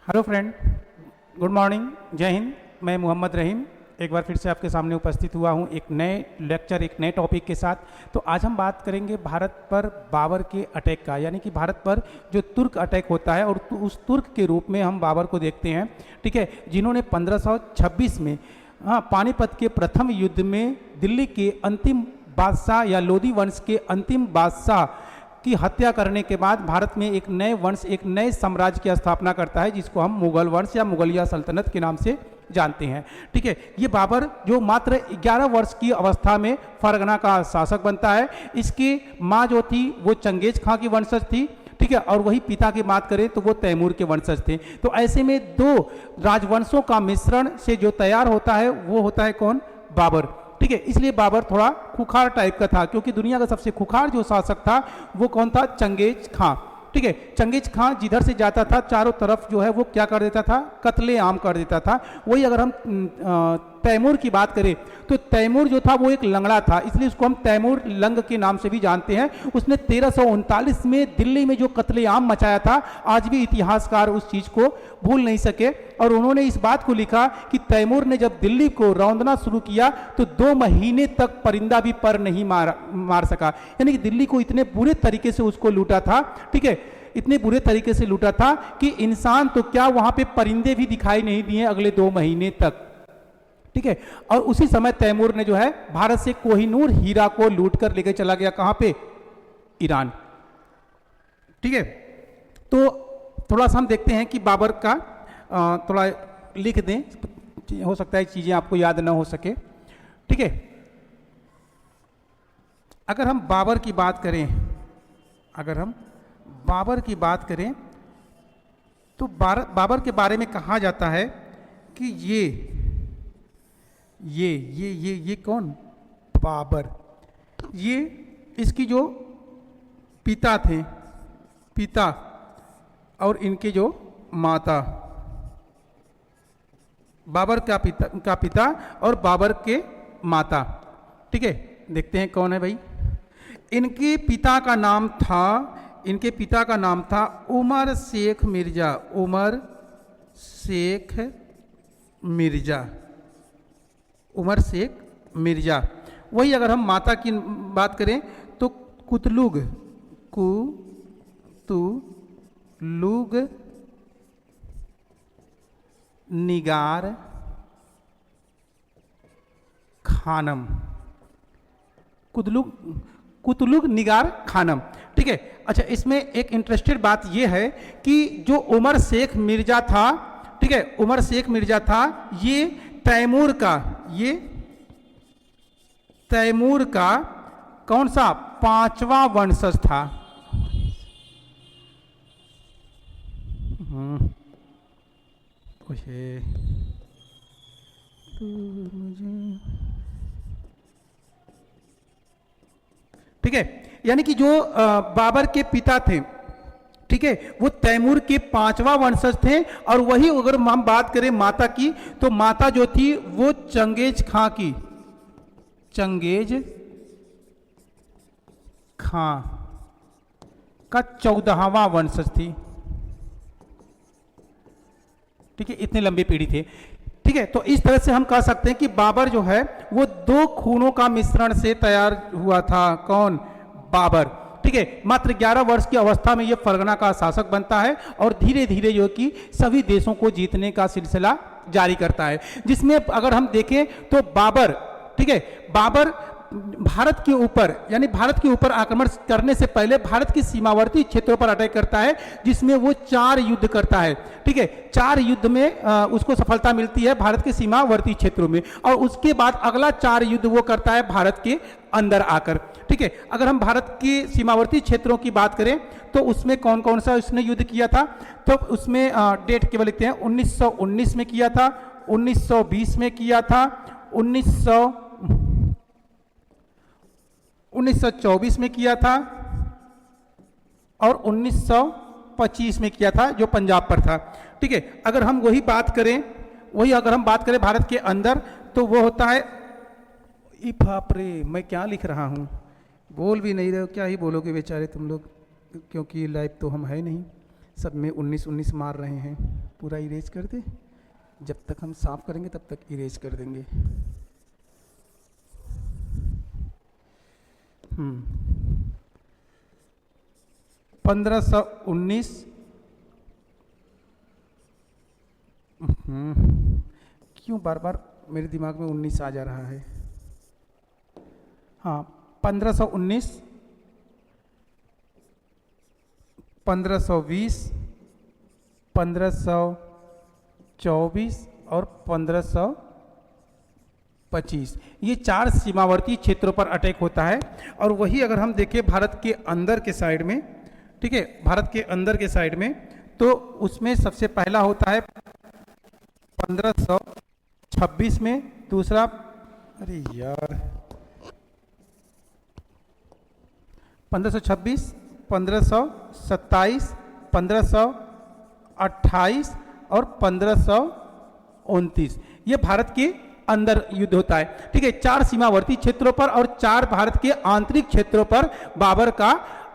Hello friend, good morning, जय हिंद। मैं मोहम्मद रहीम एक बार फिर से आपके सामने उपस्थित हुआ हूं एक नए लेक्चर, एक नए टॉपिक के साथ। तो आज हम बात करेंगे भारत पर बाबर के अटैक का, यानी कि भारत पर जो तुर्क अटैक होता है और उस तुर्क के रूप में हम बाबर को देखते हैं, ठीक है, जिन्होंने 1526 में पानीपत के प्रथम युद्ध में दिल्ली के अंतिम बादशाह या लोधी वंश के अंतिम बादशाह की हत्या करने के बाद भारत में एक नए वंश, एक नए साम्राज्य की स्थापना करता है, जिसको हम मुगल वंश या मुगलिया सल्तनत के नाम से जानते हैं। ठीक है, ये बाबर जो मात्र 11 वर्ष की अवस्था में फरगना का शासक बनता है। इसकी माँ जो थी वो चंगेज खां की वंशज थी, ठीक है, और वही पिता की बात करें तो वो तैमूर के वंशज थे। तो ऐसे में दो राजवंशों का मिश्रण से जो तैयार होता है वो होता है कौन? बाबर। ठीक है, इसलिए बाबर थोड़ा खुखार टाइप का था, क्योंकि दुनिया का सबसे खुखार जो शासक था वो कौन था? चंगेज खां। ठीक है, चंगेज खां जिधर से जाता था चारों तरफ जो है वो क्या कर देता था? कत्ले आम कर देता था। वही अगर हम तैमूर की बात करें तो तैमूर जो था वो एक लंगड़ा था, इसलिए उसको हम तैमूर लंग के नाम से भी जानते हैं। उसने 1339 में दिल्ली में जो कत्लेआम मचाया था, आज भी इतिहासकार उस चीज को भूल नहीं सके। और उन्होंने इस बात को लिखा कि तैमूर ने जब दिल्ली को रौंदना शुरू किया तो 2 महीने तक परिंदा भी पर नहीं मार सका, यानी कि दिल्ली को इतने बुरे तरीके से उसको लूटा था। ठीक है, इतने बुरे तरीके से लूटा था कि इंसान तो क्या, वहां पे परिंदे भी दिखाई नहीं दिए अगले 2 महीने तक। ठीक है, और उसी समय तैमूर ने जो है भारत से कोहिनूर हीरा को लूट कर लेकर चला गया। कहां पे? ईरान। ठीक है, तो थोड़ा सा हम देखते हैं कि बाबर का थोड़ा लिख दें, हो सकता है चीजें आपको याद ना हो सके। ठीक है, अगर हम बाबर की बात करें, अगर हम बाबर की बात करें तो बाबर के बारे में कहा जाता है कि ये कौन? बाबर। ये इसकी जो पिता थे, पिता और इनके जो माता, बाबर का पिता और बाबर के माता। ठीक है, देखते हैं कौन है भाई। इनके पिता का नाम था, इनके पिता का नाम था उमर शेख मिर्जा। उमर शेख मिर्जा, उमर शेख मिर्जा। वही अगर हम माता की बात करें तो कुतलुग निगार खानम, कुतलुग निगार खानम। ठीक है, अच्छा, इसमें एक इंटरेस्टेड बात यह है कि जो उमर शेख मिर्जा था, ठीक है, उमर शेख मिर्जा था, ये तैमूर का कौन सा? 5वां वंशज था। ठीक है, यानी कि जो बाबर के पिता थे, ठीक है, वो तैमूर के 5वां वंशज थे। और वही अगर हम बात करें माता की, तो माता जो थी वो चंगेज खां की, चंगेज खां का 14वां वंशज थी। ठीक है, इतने लंबी पीढ़ी थे। ठीक है, तो इस तरह से हम कह सकते हैं कि बाबर जो है वो 2 खूनों का मिश्रण से तैयार हुआ था। कौन? बाबर। ठीक है, मात्र 11 वर्ष की अवस्था में ये फरगना का शासक बनता है और धीरे धीरे जो कि सभी देशों को जीतने का सिलसिला जारी करता है, जिसमें अगर हम देखें तो बाबर, ठीक है, बाबर भारत के ऊपर, यानी भारत के ऊपर आक्रमण करने से पहले भारत की सीमावर्ती क्षेत्रों पर अटैक करता है, जिसमें वो 4 युद्ध करता है। ठीक है, 4 युद्ध में उसको सफलता मिलती है भारत के सीमावर्ती क्षेत्रों में, और उसके बाद अगला 4 युद्ध वो करता है भारत के अंदर आकर। ठीक है, अगर हम भारत के सीमावर्ती क्षेत्रों की बात करें तो उसमें कौन कौन सा उसने युद्ध किया था, तो उसमें डेट केवल लिखते हैं, 1919 में किया था, 1920 में किया था, 1924 में किया था और 1925 में किया था, जो पंजाब पर था। ठीक है, अगर हम वही बात करें भारत के अंदर, तो वो होता है, बाप रे, मैं क्या लिख रहा हूँ, बोल भी नहीं रहे हो, क्या ही बोलोगे बेचारे तुम लोग, क्योंकि लाइव तो हम है नहीं, सब में 19 मार रहे हैं। पूरा इरेज कर दे, जब तक हम साफ करेंगे तब तक इरेज कर देंगे। 1519। क्यों बार बार मेरे दिमाग में 19 आ जा रहा है? हाँ, 1519, 1520, 1524 और 1525, ये 4 सीमावर्ती क्षेत्रों पर अटैक होता है। और वही अगर हम देखें भारत के अंदर के साइड में, ठीक है, भारत के अंदर के साइड में, तो उसमें सबसे पहला होता है 1526 में, दूसरा, अरे यार, 1526, 1527, 1528 और 1529, ये भारत के अंदर युद्ध होता है। ठीक है, 4 सीमावर्ती क्षेत्रों पर और 4 भारत के आंतरिक क्षेत्रों पर बाबर का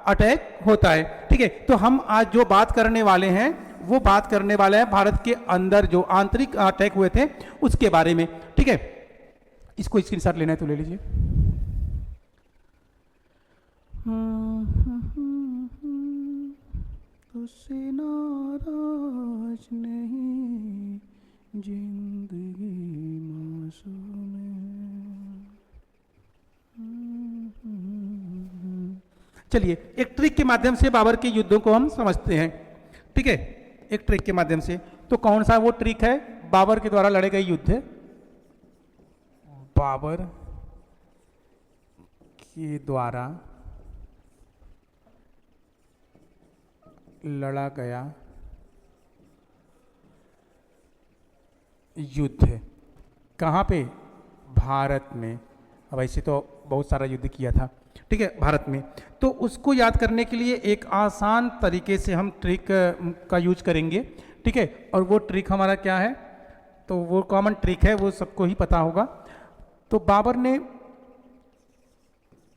अटैक होता है। ठीक है, तो हम आज जो बात करने वाले हैं वो बात करने वाले हैं भारत के अंदर जो आंतरिक अटैक हुए थे उसके बारे में। ठीक है, इसको स्क्रीनशॉट लेना है तो ले लीजिए। तुझसे नाराज नहीं जिंदगी मासूम है। चलिए एक ट्रिक के माध्यम से बाबर के युद्धों को हम समझते हैं। ठीक है, एक ट्रिक के माध्यम से, तो कौन सा वो ट्रिक है? बाबर के द्वारा लड़े गए युद्ध, बाबर के द्वारा लड़ा गया युद्ध है। कहाँ पे? भारत में। अब ऐसे तो बहुत सारा युद्ध किया था, ठीक है, भारत में। तो उसको याद करने के लिए एक आसान तरीके से हम ट्रिक का यूज करेंगे। ठीक है, और वो ट्रिक हमारा क्या है? तो वो कॉमन ट्रिक है, वो सबको ही पता होगा। तो बाबर ने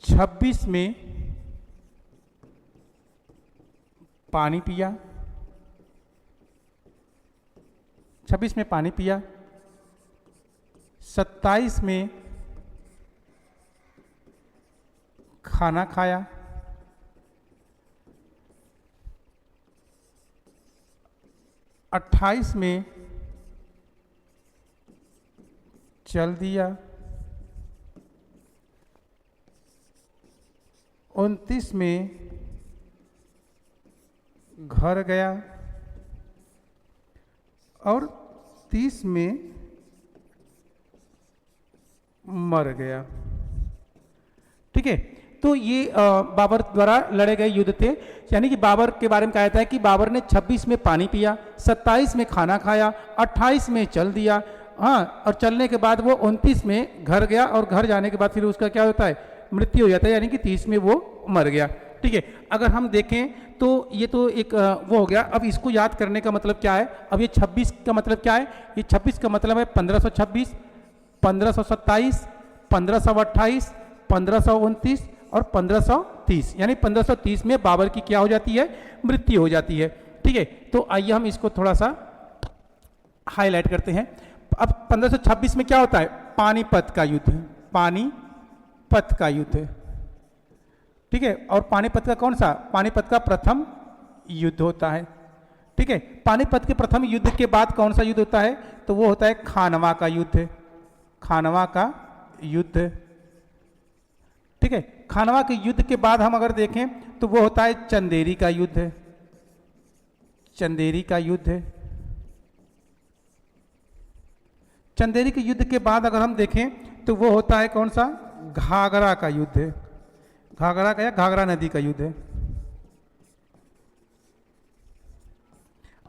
26 में पानी पिया, 26 में पानी पिया, 27 में खाना खाया, 28 में चल दिया, 29 में घर गया और 30 में मर गया। ठीक है, तो ये बाबर द्वारा लड़े गए युद्ध थे। यानी कि बाबर के बारे में कहा जाता है कि बाबर ने 26 में पानी पिया, 27 में खाना खाया, 28 में चल दिया, हाँ, और चलने के बाद वो 29 में घर गया और घर जाने के बाद फिर उसका क्या होता है? मृत्यु हो जाता है, यानी कि 30 में वो मर गया। ठीक है, अगर हम देखें तो ये तो एक वो हो गया। अब इसको याद करने का मतलब क्या है? अब ये 26 का मतलब क्या है? ये 26 का मतलब है 1526, 1527, 1528, 1529 और 1530, यानी 1530 में बाबर की क्या हो जाती है? मृत्यु हो जाती है। ठीक है, तो आइए हम इसको थोड़ा सा हाईलाइट करते हैं। अब 1526 में क्या होता है? पानीपत का युद्ध, पानीपत का युद्ध। ठीक है, और पानीपत का कौन सा? पानीपत का प्रथम युद्ध होता है। ठीक है, पानीपत के प्रथम युद्ध के बाद कौन सा युद्ध होता है? तो वो होता है खानवा का युद्ध, खानवा का युद्ध। ठीक है, खानवा के युद्ध के बाद हम अगर देखें तो वो होता है चंदेरी का युद्ध, चंदेरी का युद्ध। चंदेरी के युद्ध के बाद अगर हम देखें तो वो होता है कौन सा? घाघरा का युद्ध, घाघरा का या घाघरा नदी का युद्ध।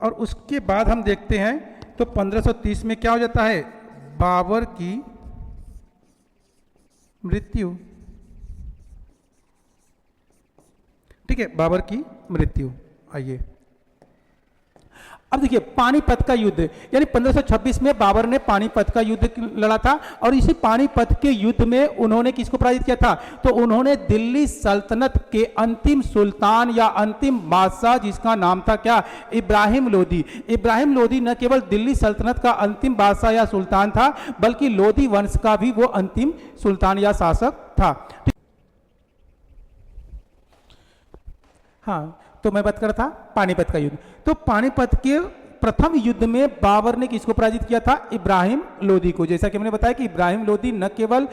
और उसके बाद हम देखते हैं तो 1530 में क्या हो जाता है? बाबर की मृत्यु। ठीक है, बाबर की मृत्यु। आइए अब देखिए पानीपत का युद्ध, यानी 1526 में बाबर ने पानीपत का युद्ध लड़ा था और इसी पानीपत के युद्ध में उन्होंने किसको पराजित किया था? तो उन्होंने दिल्ली सल्तनत के अंतिम सुल्तान या अंतिम बादशाह, जिसका नाम था क्या? इब्राहिम लोदी। इब्राहिम लोदी न केवल दिल्ली सल्तनत का अंतिम बादशाह या सुल्तान था, बल्कि लोदी वंश का भी वो अंतिम सुल्तान या शासक था। हाँ, तो मैं बात कर रहा था पानीपत का युद्ध। तो पानीपत के प्रथम युद्ध में बाबर ने किसको पराजित किया था? इब्राहिम लोदी को। जैसा कि मैंने बताया कि इब्राहिम लोदी न केवल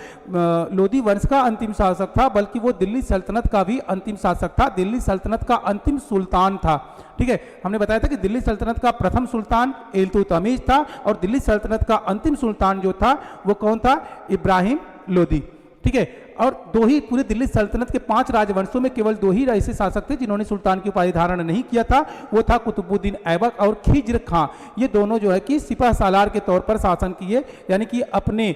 लोदी वंश का अंतिम शासक था, बल्कि वो दिल्ली सल्तनत का भी अंतिम शासक था, दिल्ली सल्तनत का अंतिम सुल्तान था। ठीक है, हमने बताया था कि दिल्ली सल्तनत का प्रथम सुल्तान इल्तुतमिश था और दिल्ली सल्तनत का अंतिम सुल्तान जो था वो कौन था? इब्राहिम लोदी। ठीक है, और दो ही, पूरे दिल्ली सल्तनत के 5 राजवंशों में केवल 2 ही ऐसे शासक थे जिन्होंने सुल्तान की उपाधि धारण नहीं किया था। वो था कुतुबुद्दीन ऐबक और खिज्र खां। ये दोनों जो है कि सिपह सालार के तौर पर शासन किए, यानी कि अपने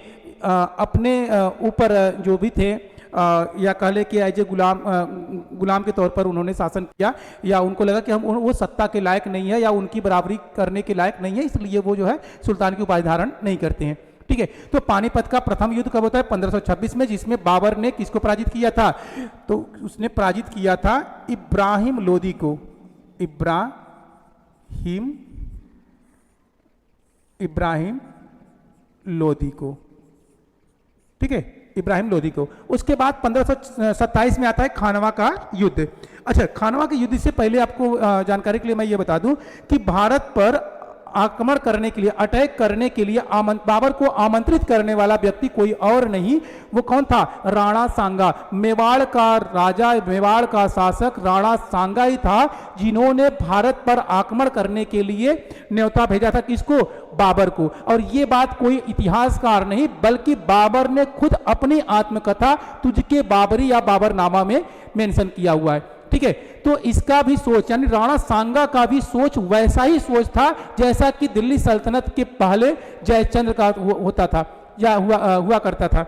ऊपर जो भी थे या कह ले कि एज ए गुलाम के तौर पर उन्होंने शासन किया, या उनको लगा कि हम वो सत्ता के लायक नहीं है या उनकी बराबरी करने के लायक नहीं है, इसलिए वो जो है सुल्तान की उपाधि धारण नहीं करते हैं। ठीक है, तो पानीपत का प्रथम युद्ध कब होता है? 1526 में, जिसमें बाबर ने किसको पराजित किया था? तो उसने पराजित किया था इब्राहिम लोदी को। इब्राहिम लोदी को। ठीक है, इब्राहिम लोदी को। उसके बाद 1527 में आता है खानवा का युद्ध। अच्छा, खानवा के युद्ध से पहले आपको जानकारी के लिए मैं ये बता दूं कि भारत पर आक्रमण करने के लिए, अटैक करने के लिए बाबर को आमंत्रित करने वाला व्यक्ति कोई और नहीं, वो कौन था? राणा सांगा। मेवाड़ का राजा, मेवाड़ का शासक राणा सांगा ही था जिन्होंने भारत पर आक्रमण करने के लिए न्योता भेजा था। किसको? बाबर को। और ये बात कोई इतिहासकार नहीं, बल्कि बाबर ने खुद अपनी आत्मकथा तुझके बाबरी या बाबरनामा में मेंशन किया हुआ है। ठीक है, तो इसका भी सोच, यानी राणा सांगा का भी सोच वैसा ही सोच था जैसा कि दिल्ली सल्तनत के पहले जयचंद्र का होता था या हुआ करता था।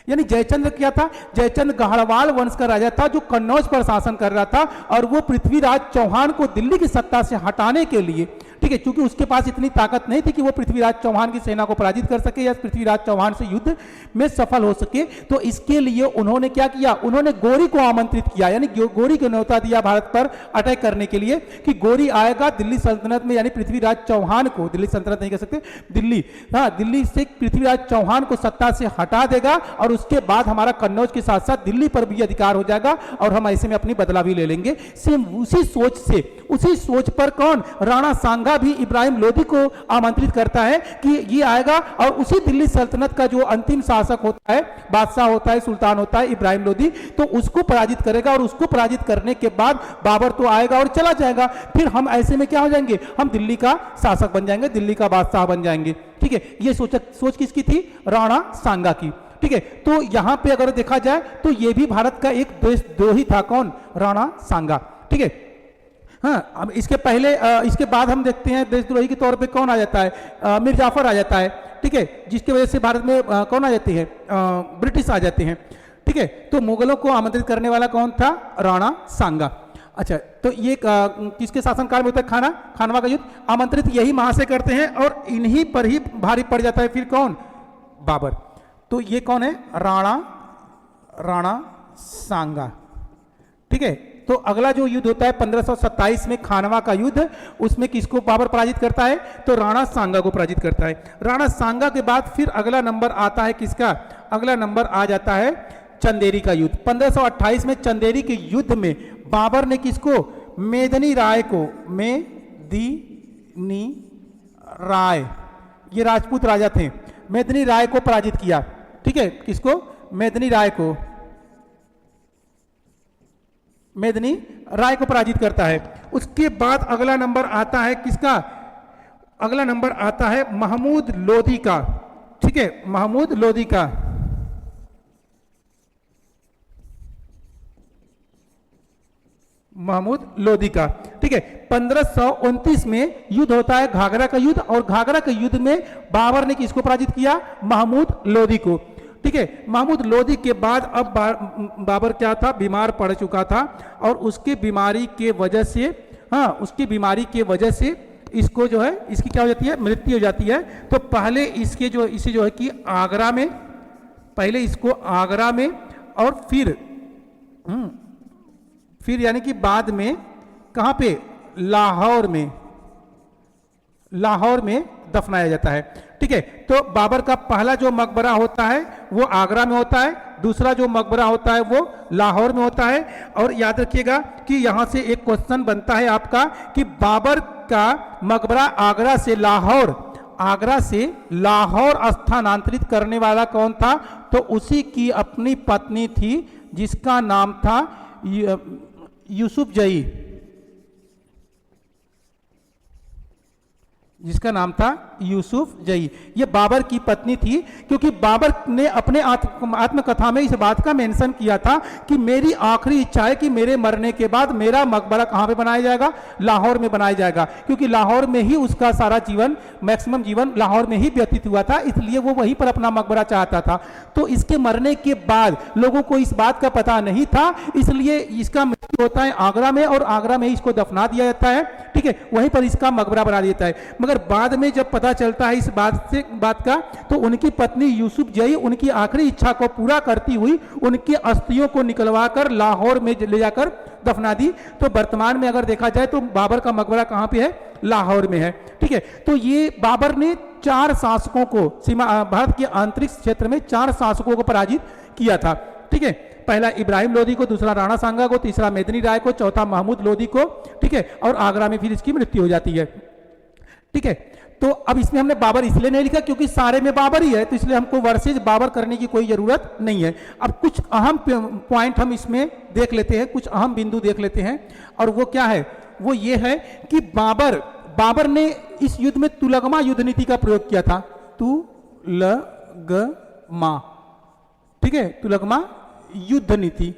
यानी जयचंद्र क्या था? जयचंद्र गढ़वाल वंश का राजा था जो कन्नौज पर शासन कर रहा था, और वो पृथ्वीराज चौहान को दिल्ली की सत्ता से हटाने के लिए, ठीक है, क्योंकि उसके पास इतनी ताकत नहीं थी कि वो पृथ्वीराज चौहान की सेना को पराजित कर सके या पृथ्वीराज चौहान से युद्ध में सफल हो सके, तो इसके लिए उन्होंने क्या किया? उन्होंने गोरी को आमंत्रित किया, यानी गोरी को न्योता दिया भारत पर अटैक करने के लिए कि गोरी आएगा दिल्ली सल्तनत में, यानी पृथ्वीराज चौहान को, दिल्ली सल्तनत नहीं कह सकते, दिल्ली, हाँ, दिल्ली से पृथ्वीराज चौहान को सत्ता से हटा देगा और उसके बाद हमारा कन्नौज के साथ साथ दिल्ली पर भी अधिकार हो जाएगा और हम ऐसे में अपनी बदला भी ले लेंगे। सेम उसी सोच से, उसी सोच पर कौन? राणा सांगा भी इब्राहिम लोदी को आमंत्रित करता है कि ये आएगा और उसी दिल्ली सल्तनत का जो अंतिम शासक होता है, बादशाह होता है, सुल्तान होता है इब्राहिम लोदी, तो उसको पराजित करेगा और उसको पराजित करने के बाद बाबर तो आएगा और चला जाएगा, फिर हम ऐसे में क्या हो जाएंगे? हम दिल्ली का शासक बन जाएंगे, दिल्ली का बादशाह बन जाएंगे। ठीक है, ये सोच किसकी थी? राणा सांगा की। ठीक है, तो यहां पे अगर देखा जाए तो ये भी भारत का एक देशद्रोही था। कौन? राणा सांगा। ठीक है, हाँ, अब इसके पहले इसके बाद हम देखते हैं देशद्रोही के तौर पे कौन आ जाता है? मीर जाफर आ जाता है। ठीक है, जिसकी वजह से भारत में कौन आ जाती है? ब्रिटिश आ जाते हैं। ठीक है, तो मुगलों को आमंत्रित करने वाला कौन था? राणा सांगा। अच्छा, तो ये किसके शासनकाल में होता है? खानवा का युद्ध। आमंत्रित यही वहां से करते हैं और इन्हीं पर ही भारी पड़ जाता है फिर कौन? बाबर। तो ये कौन है? राणा सांगा। ठीक है, तो अगला जो युद्ध होता है 1527 में खानवा का युद्ध, उसमें किसको बाबर पराजित करता है? तो राणा सांगा को पराजित करता है। राणा सांगा के बाद फिर अगला नंबर आता है किसका? अगला नंबर आ जाता है चंदेरी का युद्ध। 1528 में चंदेरी के युद्ध में बाबर ने किसको? मेदिनी राय को, मेदिनी राय, ये राजपूत राजा थे, मेदिनी राय को पराजित किया। ठीक है, किसको? मेदिनी राय को, मेदिनी राय को पराजित करता है। उसके बाद अगला नंबर आता है किसका? अगला नंबर आता है महमूद लोदी का। ठीक है, महमूद लोदी का। महमूद लोदी का। ठीक है, 1529 में युद्ध होता है घाघरा का युद्ध, और घाघरा के युद्ध में बाबर ने किसको पराजित किया? महमूद लोदी को। ठीक है, महमूद लोदी के बाद अब बाबर क्या था? बीमार पड़ चुका था और उसकी बीमारी के वजह से, हाँ, उसकी बीमारी के वजह से इसको जो है इसकी क्या हो जाती है, मृत्यु हो जाती है। तो पहले इसके जो इसे जो है कि आगरा में, पहले इसको आगरा में और फिर यानी कि बाद में कहाँ पे, लाहौर में, लाहौर में दफनाया जाता है। ठीक है, तो बाबर का पहला जो मकबरा होता है वो आगरा में होता है, दूसरा जो मकबरा होता है वो लाहौर में होता है। और याद रखिएगा कि यहां से एक क्वेश्चन बनता है आपका कि बाबर का मकबरा आगरा से लाहौर स्थानांतरित करने वाला कौन था, तो उसी की अपनी पत्नी थी जिसका नाम था यूसुफ जई, जिसका नाम था यूसुफ जई। ये बाबर की पत्नी थी, क्योंकि बाबर ने अपने आत्मकथा में इस बात का मेंशन किया था कि मेरी आखिरी इच्छा है कि मेरे मरने के बाद मेरा मकबरा कहाँ पे बनाया जाएगा, लाहौर में बनाया जाएगा, क्योंकि लाहौर में ही उसका सारा जीवन, मैक्सिमम जीवन लाहौर में ही व्यतीत हुआ था, इसलिए वो वहीं पर अपना मकबरा चाहता था। तो इसके मरने के बाद लोगों को इस बात का पता नहीं था, इसलिए इसका मृत्यु होता है आगरा में और आगरा में इसको दफना दिया जाता है। ठीक है, वहीं पर इसका मकबरा बना दिया जाता है। मगर बाद में जब पता चलता है इस बात का, तो उनकी पत्नी यूसुफ जई उनकी आखिरी इच्छा को पूरा करती हुई उनकी अस्थियों को निकलवा कर लाहौर में ले जाकर दफना दी। तो वर्तमान में अगर देखा जाए तो बाबर का मकबरा कहां पे है, लाहौर में है। ठीक है, तो ये बाबर ने 4 शासकों को, भारत के आंतरिक क्षेत्र में 4 शासकों को पराजित किया था। ठीक है, पहला इब्राहिम लोदी को, दूसरा राणा सांगा को, तीसरा मेदिनी राय को, चौथा महमूद लोदी को। ठीक है, और आगरा में फिर इसकी मृत्यु हो जाती है। ठीक है, तो अब इसमें हमने बाबर इसलिए नहीं लिखा क्योंकि सारे में बाबर ही है, तो इसलिए हमको वर्सेज बाबर करने की कोई जरूरत नहीं है। अब कुछ अहम पॉइंट हम इसमें देख लेते हैं, कुछ अहम बिंदु देख लेते हैं, और वो क्या है, वो ये है कि बाबर ने इस युद्ध में तुलगमा युद्ध नीति का प्रयोग किया था। तुलगमा, ठीक है, तुलगमा युद्ध नीति।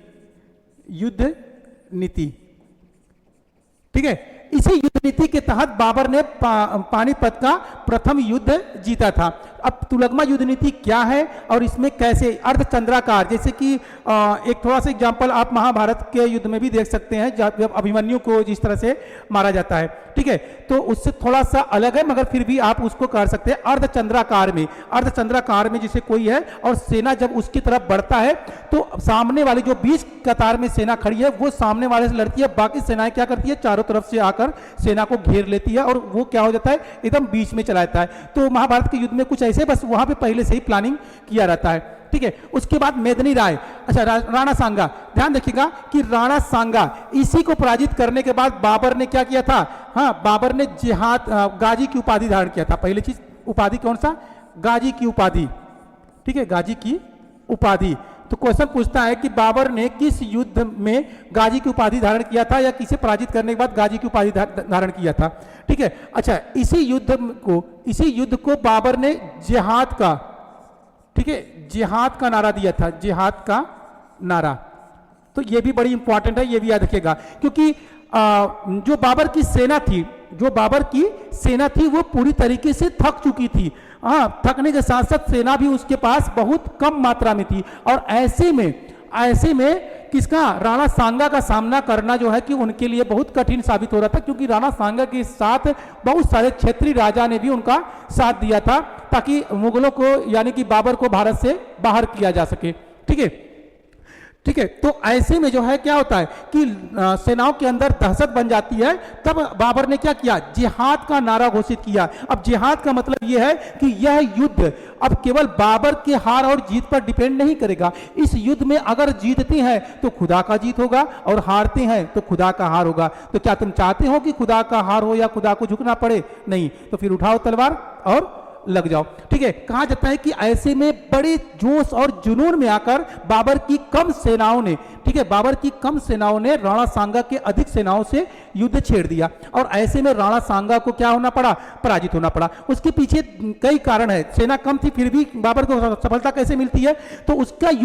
ठीक है, इसी युद्ध नीति के तहत बाबर ने पानीपत का प्रथम युद्ध जीता था। अब तुलगमा युद्ध नीति क्या है और इसमें कैसे अर्धचंद्राकार, जैसे कि एक थोड़ा सा एग्जांपल आप महाभारत के युद्ध में भी देख सकते हैं जब अभिमन्यु को जिस तरह से मारा जाता है। ठीक है, तो उससे थोड़ा सा अलग है, मगर फिर भी आप उसको कर सकते हैं अर्धचंद्राकार में जैसे कोई है और सेना जब उसकी तरफ बढ़ता है तो सामने वाली जो बीच कतार में सेना खड़ी है वो सामने वाले से लड़ती है, बाकी सेनाएं क्या करती है, चारों तरफ से आकर सेना को घेर लेती है और वो क्या हो जाता है, एकदम बीच में चला जाता है। तो महाभारत के युद्ध में कुछ ऐसे, बस वहां पे पहले से ही प्लानिंग किया रहता है। ठीक है, उसके बाद मेदिनी राय, अच्छा राणा सांगा, ध्यान रखिएगा कि राणा सांगा, इसी को पराजित करने के बाद बाबर ने क्या किया था, हाँ, बाबर ने जिहाद गाजी की उपाधि धारण किया था। पहली चीज उपाधि कौन सा, गाजी की उपाधि। ठीक है, गाजी की उपाधि। तो क्वेश्चन पूछता है कि बाबर ने किस युद्ध में गाजी की उपाधि धारण किया था या किसे पराजित करने के बाद गाजी की उपाधि धारण किया था। ठीक है, अच्छा इसी युद्ध को बाबर ने जिहाद का, ठीक है, जिहाद का नारा दिया था, जिहाद का नारा। तो ये भी बड़ी इंपॉर्टेंट है, ये भी याद रखिएगा, क्योंकि जो बाबर की सेना थी वो पूरी तरीके से थक चुकी थी। हाँ, थकने के साथ साथ सेना भी उसके पास बहुत कम मात्रा में थी, और ऐसे में किसका, राणा सांगा का सामना करना जो है कि उनके लिए बहुत कठिन साबित हो रहा था, क्योंकि राणा सांगा के साथ बहुत सारे क्षेत्रीय राजा ने भी उनका साथ दिया था ताकि मुगलों को यानी कि बाबर को भारत से बाहर किया जा सके। ठीक है, तो ऐसे में जो है क्या होता है कि सेनाओं के अंदर दहशत बन जाती है। तब बाबर ने क्या किया, जिहाद का नारा घोषित किया। अब जिहाद का मतलब यह है कि यह युद्ध अब केवल बाबर के हार और जीत पर डिपेंड नहीं करेगा। इस युद्ध में अगर जीतते हैं तो खुदा का जीत होगा और हारते हैं तो खुदा का हार होगा। तो क्या तुम चाहते हो कि खुदा का हार हो या खुदा को झुकना पड़े? नहीं, तो फिर उठाओ तलवार और लग जाओ। ठीक है, कहा जाता है कि ऐसे में बड़े जोश और जुनून में आकर बाबर की कम सेनाओं ने राणा सांगा के अधिक सेनाओं से युद्ध छेड़ दिया, और ऐसे में राणा सांगा को क्या होना पड़ा, पराजित होना पड़ा। उसके पीछे कई कारण है, सेना कम थी फिर भी बाबर को सफलता कैसे मिलती है, तो उसकी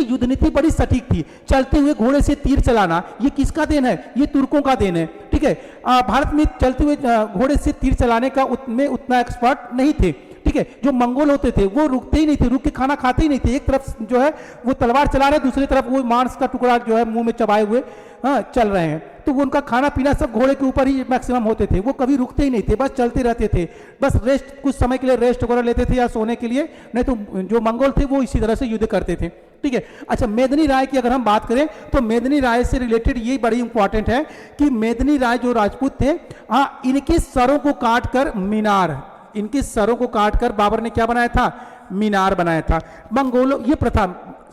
युद्ध नीति बड़ी सटीक थी। चलते हुए घोड़े से तीर चलाना, ये किसका देन है, ये तुर्कों का देन है। ठीक है, भारत में चलते हुए घोड़े से तीर चलाने का उतना एक्सपर्ट नहीं थे। ठीक है, जो मंगोल होते थे वो रुकते ही नहीं थे, रुक के खाना खाते ही नहीं थे। एक तरफ जो है वो तलवार चला रहे, दूसरी तरफ वो मांस का टुकड़ा जो है मुंह में चबाए हुए चल रहे हैं। तो वो उनका खाना पीना सब घोड़े के ऊपर ही मैक्सिमम होते थे, वो कभी रुकते ही नहीं थे, बस चलते रहते थे, बस रेस्ट कुछ समय के लिए रेस्ट वगैरह लेते थे या सोने के लिए, नहीं तो जो मंगोल थे वो इसी तरह से युद्ध करते थे। ठीक है। अच्छा, मेदिनी राय की अगर हम बात करें तो मेदिनी राय से रिलेटेड ये बड़ी इंपॉर्टेंट है कि मेदिनी राय जो राजपूत थे, हाँ, इनके सरों को काट कर मीनार, इनके सरों को काटकर बाबर ने क्या बनाया था? मीनार बनाया था। मंगोलों ये प्रथा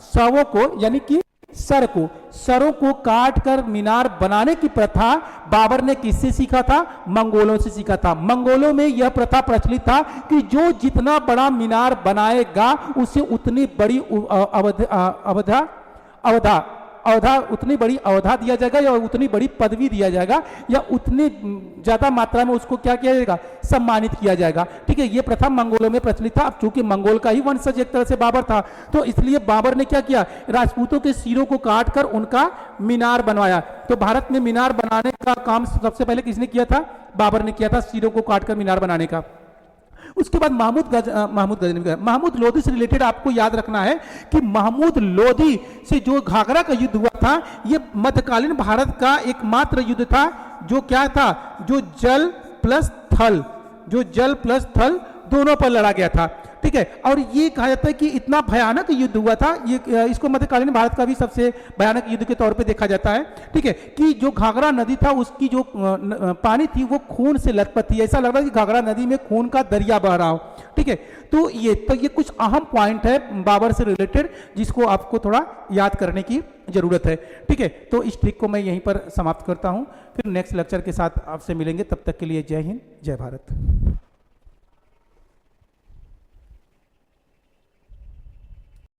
शवों को यानी कि सरों को काट कर मीनार बनाने की प्रथा बाबर ने किससे सीखा था? मंगोलों से सीखा था। मंगोलों में यह प्रथा प्रचलित था कि जो जितना बड़ा मीनार बनाएगा उसे उतनी बड़ी उतनी बड़ी अवधा दिया जाएगा या उतनी बड़ी पदवी दिया जाएगा या उतनी ज्यादा मात्रा में उसको क्या किया जाएगा? सम्मानित किया जाएगा। ठीक है, ये प्रथा मंगोलों में प्रचलित था। अब चूंकि मंगोल का ही वंशज एक तरह से बाबर था, तो इसलिए बाबर ने क्या किया? राजपूतों के सिरों को काटकर उनका मीनार बनवाया। तो भारत में मीनार बनाने का काम सबसे पहले किसने किया था? बाबर ने किया था, सिरों को काटकर मीनार बनाने का। उसके बाद महमूद लोधी से रिलेटेड आपको याद रखना है कि महमूद लोधी से जो घाघरा का युद्ध हुआ था, यह मध्यकालीन भारत का एकमात्र युद्ध था जो क्या था? जो जल प्लस थल दोनों पर लड़ा गया था। ठीक है, और ये कहा जाता है कि इतना भयानक युद्ध हुआ था, ये इसको मध्यकालीन भारत का भी सबसे भयानक युद्ध के तौर पे देखा जाता है। ठीक है, कि जो घाघरा नदी था उसकी जो पानी थी वो खून से लथपथ थी, ऐसा लग रहा है कि घाघरा नदी में खून का दरिया बह रहा हो। ठीक है, तो ये कुछ अहम पॉइंट है बाबर से रिलेटेड जिसको आपको थोड़ा याद करने की जरूरत है। ठीक है, तो इस ट्रिक को मैं यहीं पर समाप्त करता हूं, फिर नेक्स्ट लेक्चर के साथ आपसे मिलेंगे। तब तक के लिए जय हिंद, जय भारत।